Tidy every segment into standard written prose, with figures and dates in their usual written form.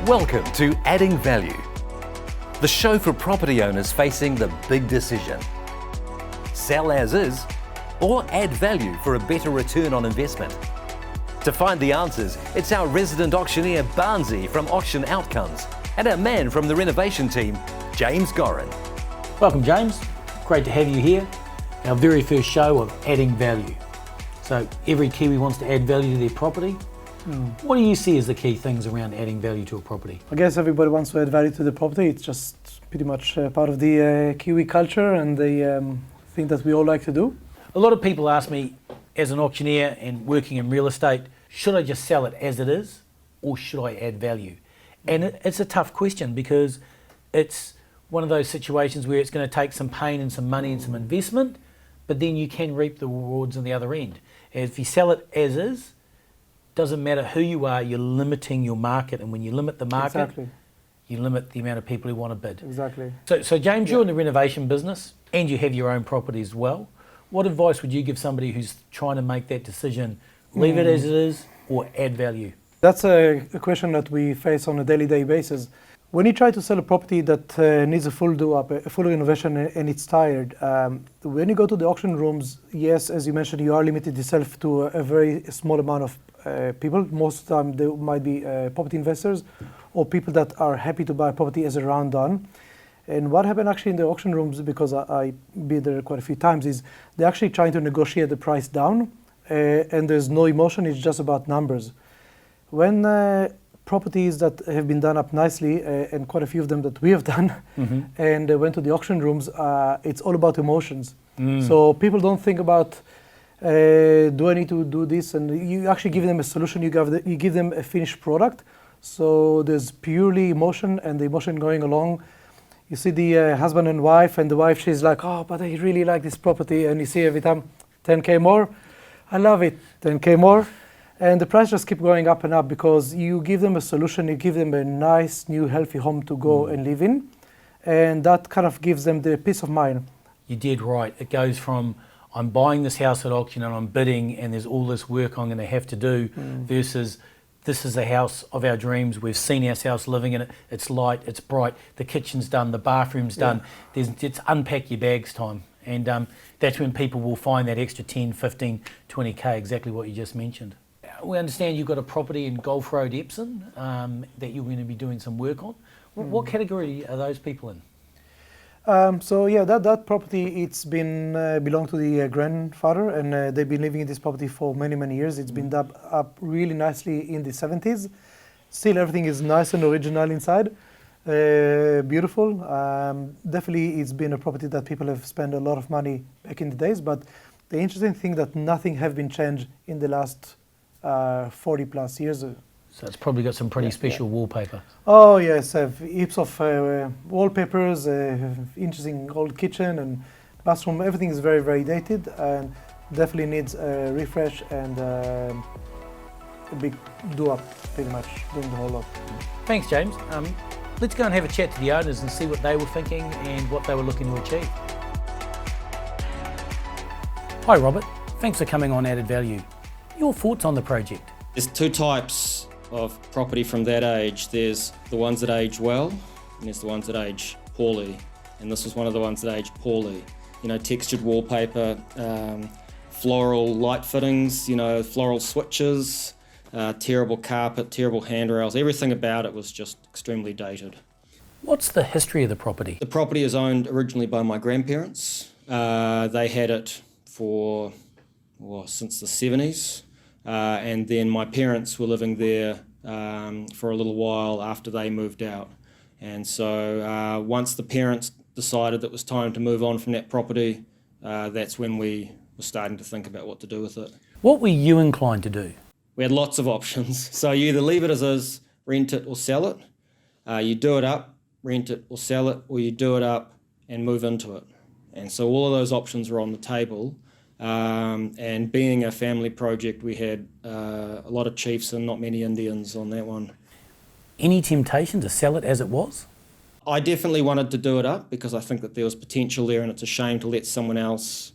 Welcome to Adding Value, the show for property owners facing the big decision. Sell as is or add value for a better return on investment. To find the answers, it's our resident auctioneer Barnsey from Auction Outcomes and our man from the renovation team, James Gorin. Welcome, James. Great to have you here. Our very first show of Adding Value. So every Kiwi wants to add value to their property. What do you see as the key things around adding value to a property? I guess everybody wants to add value to the property. It's just pretty much part of the Kiwi culture and the thing that we all like to do. A lot of people ask me, as an auctioneer and working in real estate, should I just sell it as it is or should I add value? And it's a tough question because it's one of those situations where it's going to take some pain and some money and some investment, but then you can reap the rewards on the other end. If you sell it as is, doesn't matter who you are, you're limiting your market, and when you limit the market, Exactly. you limit the amount of people who want to bid. Exactly. So James, you're in the renovation business and you have your own property as well. What advice would you give somebody who's trying to make that decision, leave it as it is or add value? That's a question that we face on a daily basis. When you try to sell a property that needs a full do-up, a full renovation, and it's tired, when you go to the auction rooms, yes, as you mentioned, you are limited yourself to a very small amount of people. Most of the time, they might be property investors or people that are happy to buy property as a round done. And what happened actually in the auction rooms, because I've been there quite a few times, is they're actually trying to negotiate the price down, and there's no emotion, it's just about numbers. When properties that have been done up nicely, and quite a few of them that we have done, and went to the auction rooms, it's all about emotions. So people don't think about, do I need to do this? And you actually give them a solution, you give them a finished product. So there's purely emotion, and the emotion going along. You see the husband and wife, and the wife, she's like, oh, but I really like this property. And you see every time, 10K more, I love it, 10K more. And the price just keep going up and up because you give them a solution, you give them a nice, new, healthy home to go and live in. And that kind of gives them the peace of mind. You did right. It goes from, I'm buying this house at auction and I'm bidding and there's all this work I'm going to have to do versus this is the house of our dreams. We've seen ourselves living in it. It's light, it's bright, the kitchen's done, the bathroom's done. It's unpack your bags time. And that's when people will find that extra 10, 15, 20K, exactly what you just mentioned. We understand you've got a property in Golf Road, Epsom, that you're going to be doing some work on. What category are those people in? So yeah, that property, it's been belonged to the grandfather, and they've been living in this property for many, many years. It's been done up really nicely in the 70s. Still, everything is nice and original inside. Beautiful. Definitely, it's been a property that people have spent a lot of money back in the days. But the interesting thing that nothing have been changed in the last 40 plus years. So it's probably got some pretty special wallpaper. Oh yes, have heaps of wallpapers, interesting old kitchen and bathroom. Everything is very, very dated and definitely needs a refresh and a big do-up, pretty much, doing the whole lot. Thanks, James. Let's go and have a chat to the owners and see what they were thinking and what they were looking to achieve. Hi, Robert. Thanks for coming on Added Value. Your thoughts on the project? There's two types of property from that age. There's the ones that age well, and there's the ones that age poorly. And this was one of the ones that aged poorly. You know, textured wallpaper, floral light fittings, you know, floral switches, terrible carpet, terrible handrails. Everything about it was just extremely dated. What's the history of the property? The property is owned originally by my grandparents. They had it for since the 70s. And then my parents were living there for a little while after they moved out. And so once the parents decided that it was time to move on from that property, that's when we were starting to think about what to do with it. What were you inclined to do? We had lots of options. So you either leave it as is, rent it or sell it. You do it up, rent it or sell it, or you do it up and move into it. And so all of those options were on the table. And being a family project, we had a lot of chiefs and not many Indians on that one. Any temptation to sell it as it was? I definitely wanted to do it up because I think that there was potential there and it's a shame to let someone else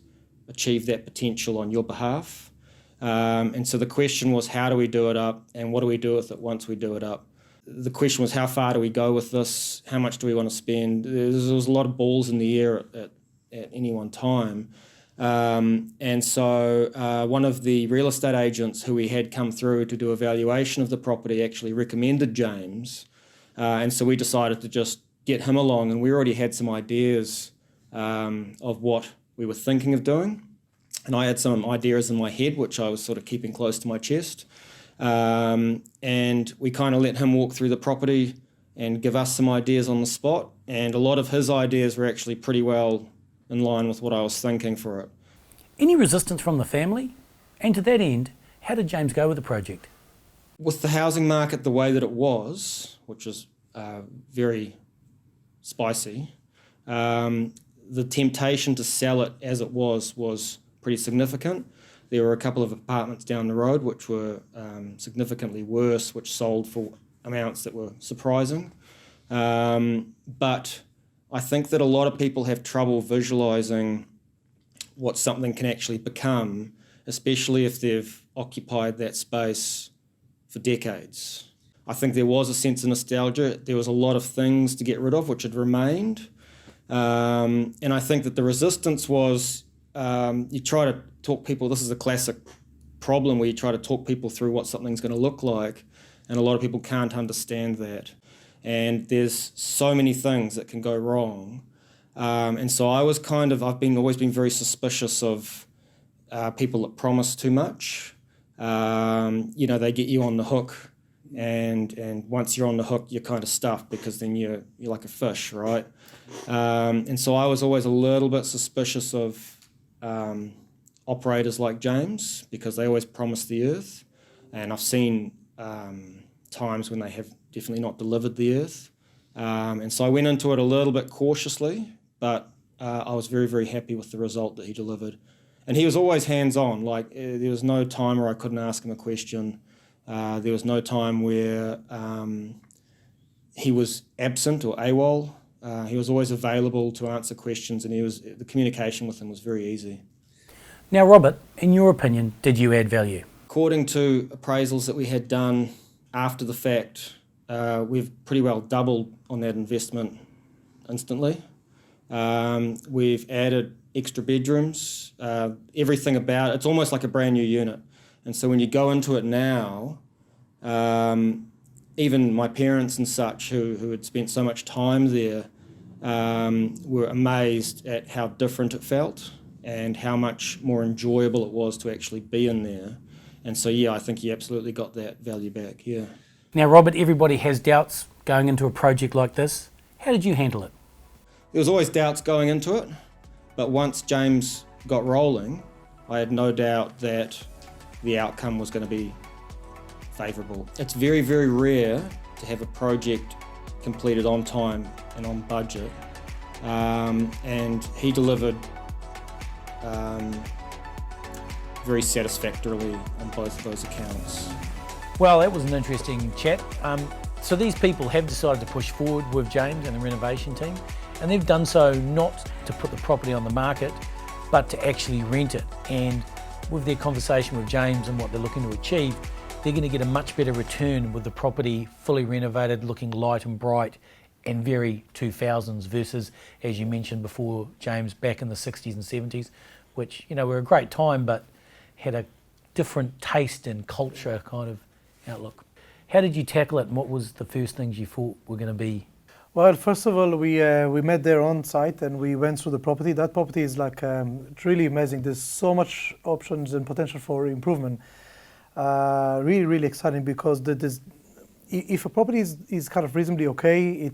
achieve that potential on your behalf. And so the question was, how do we do it up and what do we do with it once we do it up? The question was, how far do we go with this? How much do we want to spend? There was a lot of balls in the air at any one time. And so one of the real estate agents who we had come through to do a valuation of the property actually recommended James. And so we decided to just get him along, and we already had some ideas of what we were thinking of doing. And I had some ideas in my head, which I was sort of keeping close to my chest. And we kind of let him walk through the property and give us some ideas on the spot. And a lot of his ideas were actually pretty well in line with what I was thinking for it. Any resistance from the family? And to that end, how did James go with the project? With the housing market the way that it was, which is very spicy, the temptation to sell it as it was pretty significant. There were a couple of apartments down the road which were significantly worse, which sold for amounts that were surprising. But I think that a lot of people have trouble visualising what something can actually become, especially if they've occupied that space for decades. I think there was a sense of nostalgia. There was a lot of things to get rid of which had remained. And I think that the resistance was, you try to talk people, this is a classic problem where you try to talk people through what something's going to look like, and a lot of people can't understand that. And there's so many things that can go wrong. And so I've always been very suspicious of people that promise too much. They get you on the hook, and once you're on the hook, you're kind of stuffed, because then you're like a fish, right? And so I was always a little bit suspicious of operators like James, because they always promise the earth, and I've seen times when they have definitely not delivered the earth. And so I went into it a little bit cautiously, but I was very, very happy with the result that he delivered. And he was always hands-on. Like, there was no time where I couldn't ask him a question. There was no time where he was absent or AWOL. He was always available to answer questions, and the communication with him was very easy. Now, Robert, in your opinion, did you add value? According to appraisals that we had done after the fact, we've pretty well doubled on that investment instantly. We've added extra bedrooms, everything about it. It's almost like a brand new unit. And so when you go into it now, even my parents and such who had spent so much time there were amazed at how different it felt and how much more enjoyable it was to actually be in there. And so, yeah, I think you absolutely got that value back, yeah. Now, Robert, everybody has doubts going into a project like this. How did you handle it? There was always doubts going into it, but once James got rolling, I had no doubt that the outcome was going to be favourable. It's very, very rare to have a project completed on time and on budget, and he delivered very satisfactorily on both of those accounts. Well, that was an interesting chat. So these people have decided to push forward with James and the renovation team, and they've done so not to put the property on the market, but to actually rent it. And with their conversation with James and what they're looking to achieve, they're going to get a much better return with the property fully renovated, looking light and bright and very 2000s versus, as you mentioned before, James, back in the 60s and 70s, which, were a great time, but had a different taste and culture kind of outlook. How did you tackle it, and what was the first things you thought were going to be? Well, first of all, we met there on site and we went through the property. That property is it's really amazing. There's so much options and potential for improvement. Really, really exciting, because if a property is kind of reasonably okay,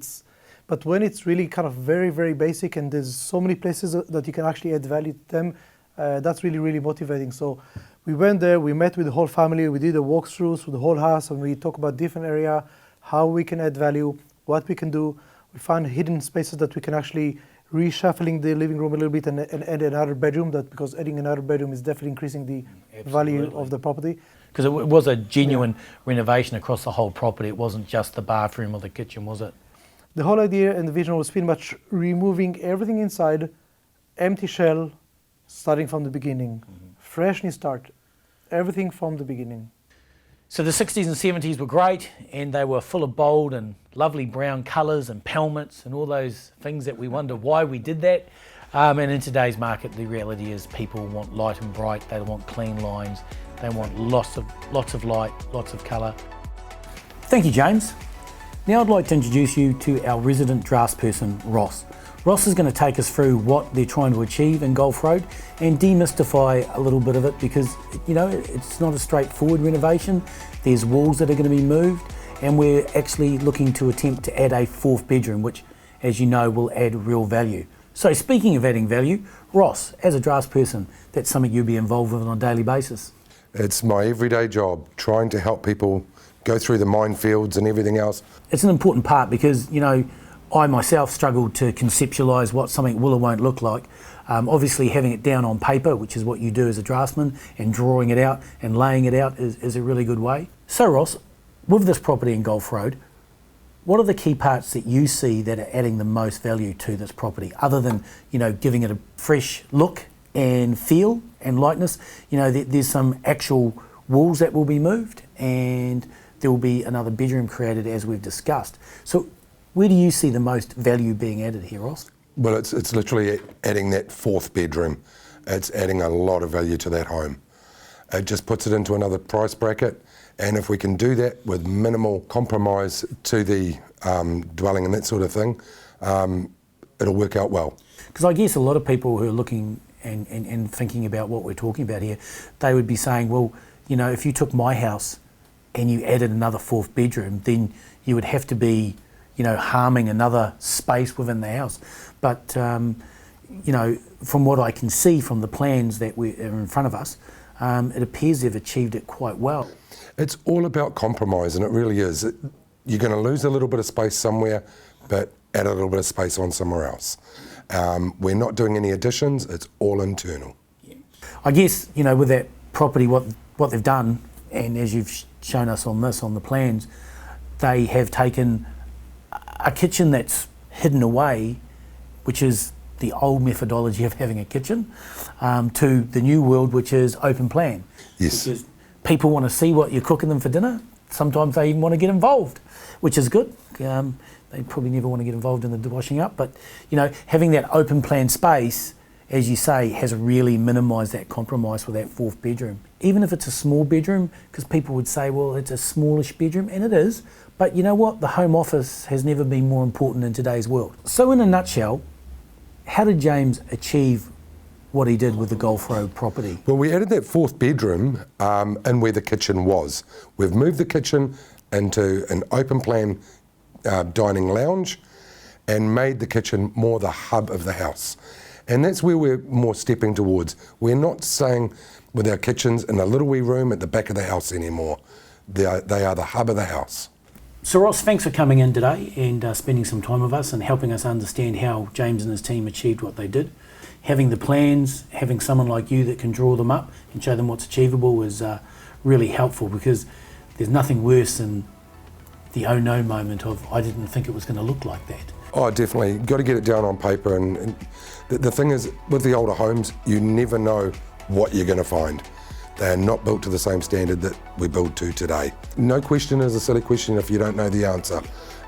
but when it's really kind of very, very basic and there's so many places that you can actually add value to them, that's really, really motivating. So we went there, we met with the whole family, we did a walkthrough through the whole house, and we talked about different area, how we can add value, what we can do. We found hidden spaces that we can actually reshuffling the living room a little bit and add another bedroom, because adding another bedroom is definitely increasing the value of the property. Because it was a genuine renovation across the whole property. It wasn't just the bathroom or the kitchen, was it? The whole idea and the vision was pretty much removing everything inside, empty shell, starting from the beginning. Fresh new start, everything from the beginning. So the 60s and 70s were great, and they were full of bold and lovely brown colours and pelmets and all those things that we wonder why we did that. And in today's market, the reality is people want light and bright, they want clean lines, they want lots of light, lots of colour. Thank you, James. Now I'd like to introduce you to our resident draftsperson, Ross. Ross is going to take us through what they're trying to achieve in Gulf Road and demystify a little bit of it, because it's not a straightforward renovation. There's walls that are going to be moved, and we're actually looking to attempt to add a fourth bedroom, which, as you know, will add real value. So speaking of adding value, Ross, as a draftsperson, that's something you'll be involved with on a daily basis. It's my everyday job, trying to help people go through the minefields and everything else. It's an important part because, I myself struggled to conceptualise what something will or won't look like. Obviously having it down on paper, which is what you do as a draftsman, and drawing it out and laying it out is a really good way. So Ross, with this property in Gulf Road, what are the key parts that you see that are adding the most value to this property, other than, giving it a fresh look and feel and lightness? There's some actual walls that will be moved, and there will be another bedroom created, as we've discussed. So where do you see the most value being added here, Ross? Well, it's literally adding that fourth bedroom. It's adding a lot of value to that home. It just puts it into another price bracket, and if we can do that with minimal compromise to the dwelling and that sort of thing, it'll work out well. Because I guess a lot of people who are looking and thinking about what we're talking about here, they would be saying, well, if you took my house and you added another fourth bedroom, then you would have to be harming another space within the house. But, from what I can see from the plans that are in front of us, it appears they've achieved it quite well. It's all about compromise, and it really is. You're going to lose a little bit of space somewhere, but add a little bit of space on somewhere else. We're not doing any additions, it's all internal. I guess, with that property, what they've done, and as you've shown us on the plans, they have taken a kitchen that's hidden away, which is the old methodology of having a kitchen, to the new world, which is open plan. Yes. Because people want to see what you're cooking them for dinner. Sometimes they even want to get involved, which is good. They probably never want to get involved in the washing up, but having that open plan space, as you say, has really minimised that compromise with that fourth bedroom. Even if it's a small bedroom, because people would say, well, it's a smallish bedroom, and it is, but you know what? The home office has never been more important in today's world. So in a nutshell, how did James achieve what he did with the Gulf Road property? Well, we added that fourth bedroom in where the kitchen was. We've moved the kitchen into an open plan dining lounge and made the kitchen more the hub of the house. And that's where we're more stepping towards. We're not staying with our kitchens in a little wee room at the back of the house anymore. They are the hub of the house. So Ross, thanks for coming in today and spending some time with us and helping us understand how James and his team achieved what they did. Having the plans, having someone like you that can draw them up and show them what's achievable is really helpful, because there's nothing worse than the oh no moment of, I didn't think it was going to look like that. Oh, definitely. Got to get it down on paper. And the thing is, with the older homes, you never know what you're going to find. They are not built to the same standard that we build to today. No question is a silly question if you don't know the answer.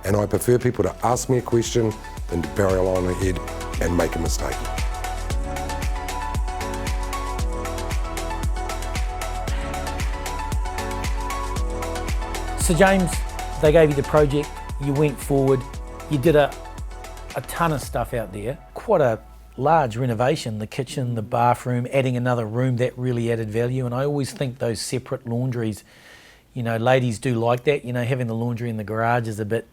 And I prefer people to ask me a question than to barrel on ahead and make a mistake. So James, they gave you the project, you went forward, you did a ton of stuff out there. Quite a large renovation, the kitchen, the bathroom, adding another room, that really added value. And I always think those separate laundries, ladies do like that. Having the laundry in the garage is a bit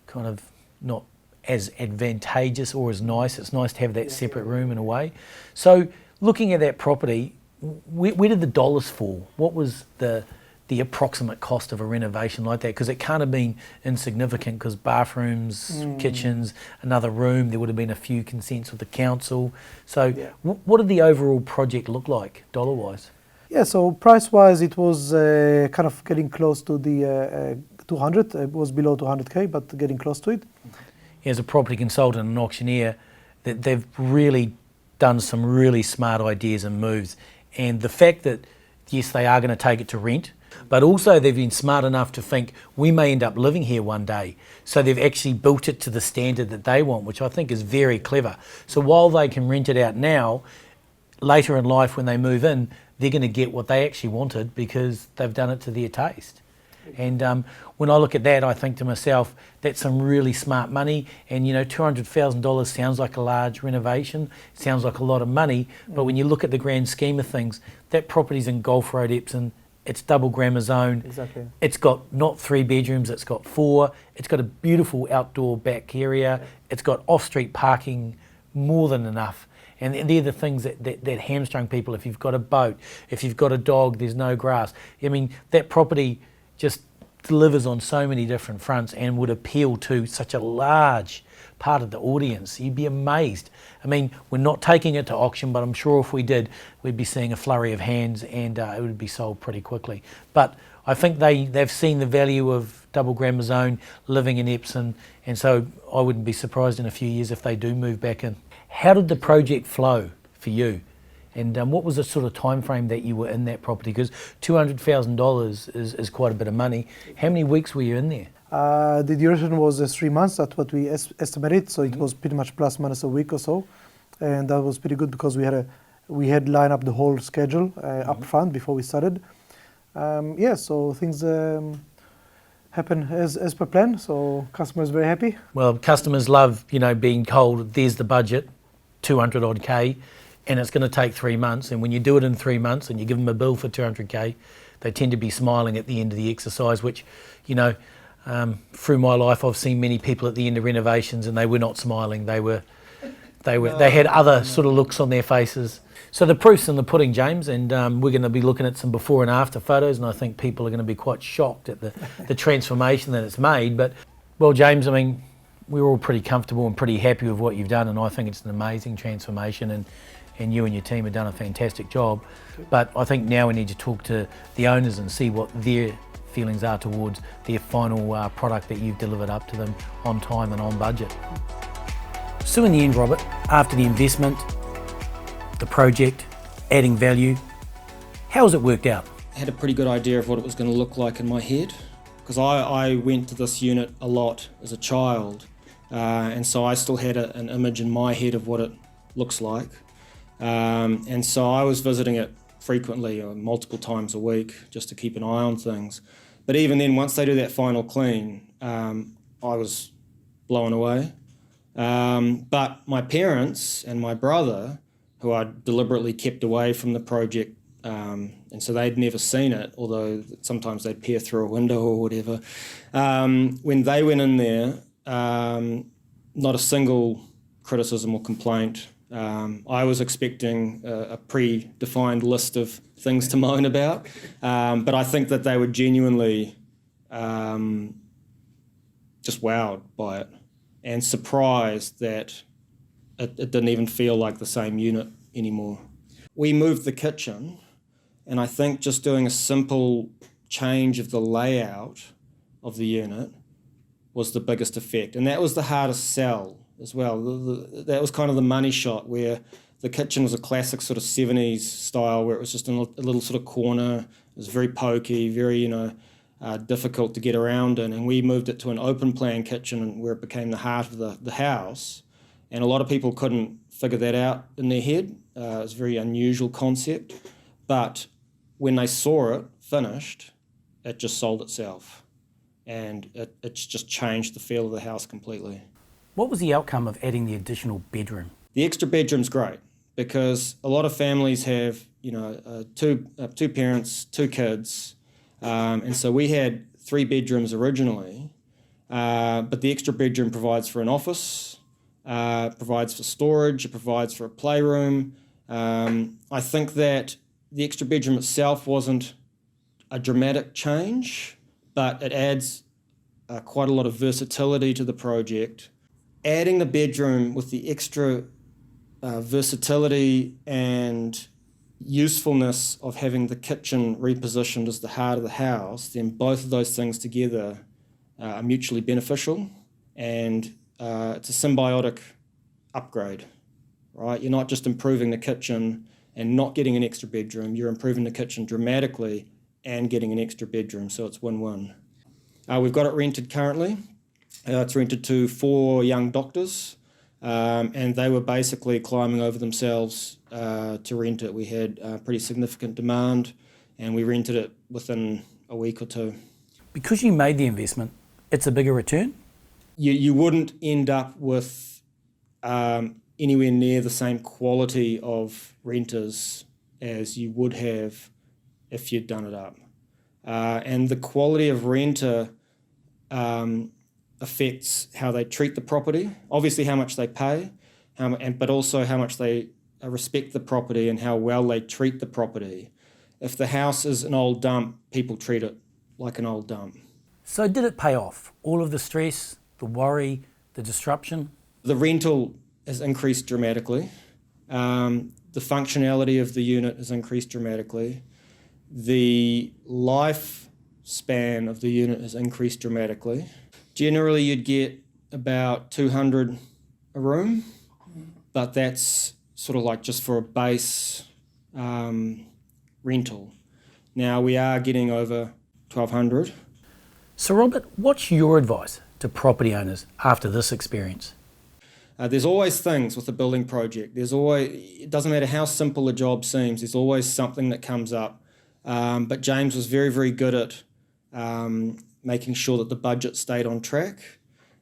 kind of not as advantageous or as nice. It's nice to have that separate room in a way. So looking at that property, where did the dollars fall? What was the approximate cost of a renovation like that? Because it can't have been insignificant, because bathrooms, kitchens, another room, there would have been a few consents with the council. So what did the overall project look like, dollar-wise? Yeah, so price-wise, it was kind of getting close to the 200. It was below 200K, but getting close to it. As a property consultant and auctioneer, that they've really done some really smart ideas and moves. And the fact that, yes, they are going to take it to rent, But also they've been smart enough to think we may end up living here one day. So they've actually built it to the standard that they want, which I think is very clever. So while they can rent it out now, later in life when they move in, they're going to get what they actually wanted because they've done it to their taste. And when I look at that, I think to myself, that's some really smart money. And, you know, $200,000 sounds like a large renovation, sounds like a lot of money. But when you look at the grand scheme of things, that property's in Gulf Road, Epsom. It's double grammar zone. Exactly. It's got not 3 bedrooms, it's got 4. It's got a beautiful outdoor back area. It's got off-street parking, more than enough. And they're the things that hamstrung people. If you've got a boat, if you've got a dog, there's no grass. I mean, that property just delivers on so many different fronts and would appeal to such a large part of the audience. You'd be amazed. I mean, we're not taking it to auction, but I'm sure if we did, we'd be seeing a flurry of hands and it would be sold pretty quickly. But I think they've seen the value of double grammar zone living in Epsom, and so I wouldn't be surprised in a few years if they do move back in. How did the project flow for you? And what was the sort of time frame that you were in that property? Because $200,000 is quite a bit of money. How many weeks were you in there? The duration was 3 months. That's what we estimated. So it was pretty much plus minus a week or so, and that was pretty good because we had lined up the whole schedule up front before we started. So things happen as per plan. So customers very happy. Well, customers love, you know, being told there's the budget, 200 odd K, and it's going to take 3 months. And when you do it in 3 months and you give them a bill for 200K, they tend to be smiling at the end of the exercise, which, you know, through my life, I've seen many people at the end of renovations and they were not smiling. They had other sort of looks on their faces. So the proof's in the pudding, James, and we're going to be looking at some before and after photos, and I think people are going to be quite shocked at the transformation that it's made. But, well, James, I mean, we're all pretty comfortable and pretty happy with what you've done, and I think it's an amazing transformation, and you and your team have done a fantastic job. But I think now we need to talk to the owners and see what their feelings are towards their final product that you've delivered up to them on time and on budget. So in the end, Robert, after the investment, the project, adding value, how has it worked out? I had a pretty good idea of what it was going to look like in my head, because I went to this unit a lot as a child, and so I still had an image in my head of what it looks like. And so I was visiting it frequently, multiple times a week, just to keep an eye on things. But even then, once they do that final clean, I was blown away. But my parents and my brother, who I deliberately kept away from the project, and so they'd never seen it, although sometimes they'd peer through a window or whatever. When they went in there, not a single criticism or complaint. I was expecting a predefined list of things to moan about, but I think that they were genuinely just wowed by it and surprised that it didn't even feel like the same unit anymore. We moved the kitchen, and I think just doing a simple change of the layout of the unit was the biggest effect, and that was the hardest sell as well. That was kind of the money shot, where the kitchen was a classic sort of 70s style, where it was just in a little sort of corner. It was very pokey, very, difficult to get around in, and we moved it to an open plan kitchen where it became the heart of the house. And a lot of people couldn't figure that out in their head. It was a very unusual concept, but when they saw it finished, it just sold itself, and it's just changed the feel of the house completely. What was the outcome of adding the additional bedroom? The extra bedroom's great, because a lot of families have, two parents, 2 kids, and so we had 3 bedrooms originally, but the extra bedroom provides for an office, provides for storage, it provides for a playroom. I think that the extra bedroom itself wasn't a dramatic change, but it adds quite a lot of versatility to the project. Adding the bedroom with the extra versatility and usefulness of having the kitchen repositioned as the heart of the house, then both of those things together are mutually beneficial, and it's a symbiotic upgrade, right? You're not just improving the kitchen and not getting an extra bedroom, you're improving the kitchen dramatically and getting an extra bedroom, so it's win-win. We've got it rented currently. It's rented to 4 young doctors, and they were basically climbing over themselves to rent it. We had pretty significant demand, and we rented it within a week or 2. Because you made the investment, it's a bigger return? You wouldn't end up with anywhere near the same quality of renters as you would have if you'd done it up. And the quality of renter affects how they treat the property, obviously how much they pay, but also how much they respect the property and how well they treat the property. If the house is an old dump, people treat it like an old dump. So did it pay off? All of the stress, the worry, the disruption? The rental has increased dramatically. The functionality of the unit has increased dramatically. The lifespan of the unit has increased dramatically. Generally, you'd get about 200 a room, but that's sort of like just for a base rental. Now we are getting over 1,200. So Robert, what's your advice to property owners after this experience? There's always things with a building project. It doesn't matter how simple a job seems, there's always something that comes up. But James was very, very good at making sure that the budget stayed on track.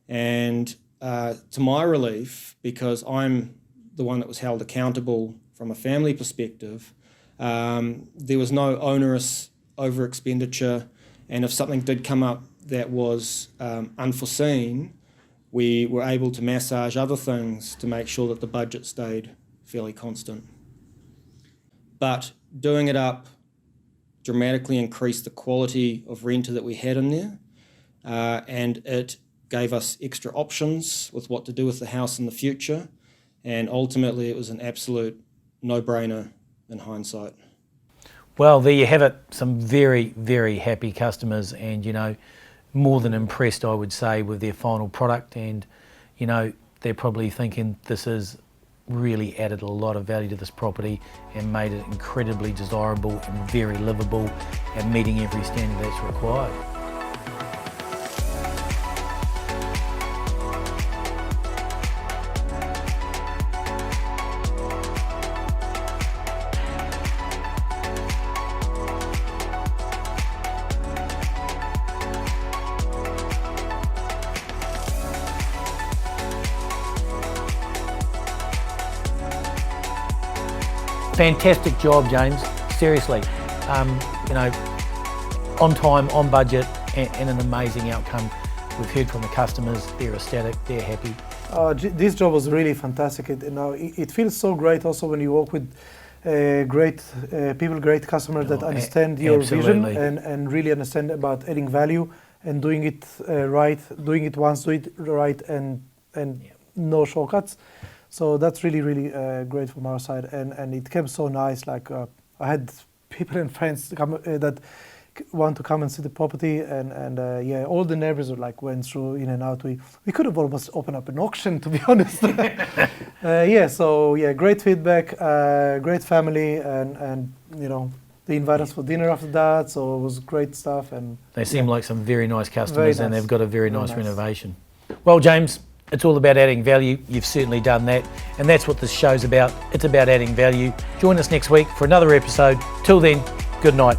And to my relief, because I'm the one that was held accountable from a family perspective, there was no onerous over expenditure. And if something did come up that was unforeseen, we were able to massage other things to make sure that the budget stayed fairly constant. But doing it up dramatically increased the quality of renter that we had in there, and it gave us extra options with what to do with the house in the future, and ultimately it was an absolute no-brainer in hindsight. Well, there you have it. Some very, very happy customers and, more than impressed, I would say, with their final product. And, they're probably thinking this has really added a lot of value to this property and made it incredibly desirable and very livable and meeting every standard that's required. Fantastic job, James. Seriously, on time, on budget, and an amazing outcome. We've heard from the customers; they're ecstatic, they're happy. This job was really fantastic. It feels so great also when you work with great people, great customers that understand your absolutely. vision and really understand about adding value and doing it right, doing it once, do it right, and no shortcuts. So that's really, really great from our side, and it came so nice. Like I had people and friends that want to come and see the property, and all the neighbors went through in and out. We could have almost opened up an auction, to be honest. Great feedback, great family, and they invite us for dinner after that. So it was great stuff, and they seem like some very nice customers, and they've got a very nice renovation. Well, James, it's all about adding value. You've certainly done that, and that's what this show's about. It's about adding value. Join us next week for another episode. Till then, good night.